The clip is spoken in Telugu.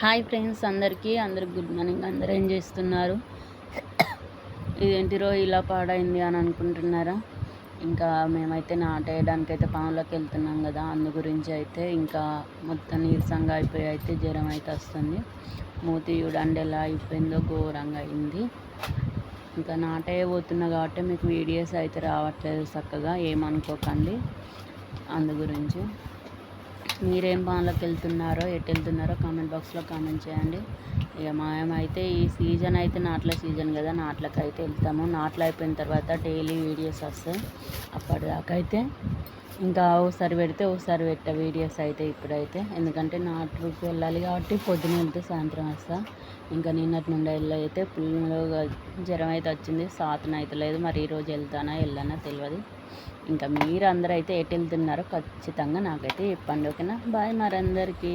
హాయ్ ఫ్రెండ్స్, అందరికి గుడ్ మార్నింగ్. అందరూ ఏం చేస్తున్నారు? ఇదేంటిరో ఇలా పాడైంది అని అనుకుంటున్నారా? ఇంకా మేమైతే నాటేయడానికైతే పనులకు వెళ్తున్నాం కదా, అందు గురించి అయితే ఇంకా మొత్తం నీరసంగా అయిపోయి అయితే జ్వరం అయితే వస్తుంది. మూతి చూడండి ఎలా అయిపోయిందో, ఘోరంగా అయింది. ఇంకా నాటేయబోతున్నా కాబట్టి మీకు వీడియోస్ అయితే రావట్లేదు చక్కగా, ఏమనుకోకండి. అందు గురించి మీరేం పనులకు వెళ్తున్నారో, ఎటు వెళ్తున్నారో కామెంట్ బాక్స్లో కామెంట్ చేయండి. ఇక మేమైతే ఈ సీజన్ అయితే నాట్ల సీజన్ కదా, నాట్లకు అయితే వెళ్తాము. నాట్లు అయిపోయిన తర్వాత డైలీ వీడియోస్ వస్తాయి. అప్పటిదాకా అయితే ఇంకా ఒకసారి పెడితే ఒకసారి పెట్టే వీడియోస్ అయితే ఇప్పుడైతే, ఎందుకంటే నాట్లకు వెళ్ళాలి కాబట్టి పొద్దున వెళ్తే సాయంత్రం వస్తా. ఇంకా నిన్నటి నుండి అయితే ఫుల్గా జ్వరం అయితే వచ్చింది, సాతన అయితే లేదు. మరి ఈరోజు వెళ్తానా వెళ్ళానా తెలియదు. ఇంకా మీరు అందరూ అయితే ఎటు వెళ్తున్నారో ఖచ్చితంగా నాకైతే చెప్పండి, ఓకేనా? బాయ్ మరి అందరికీ.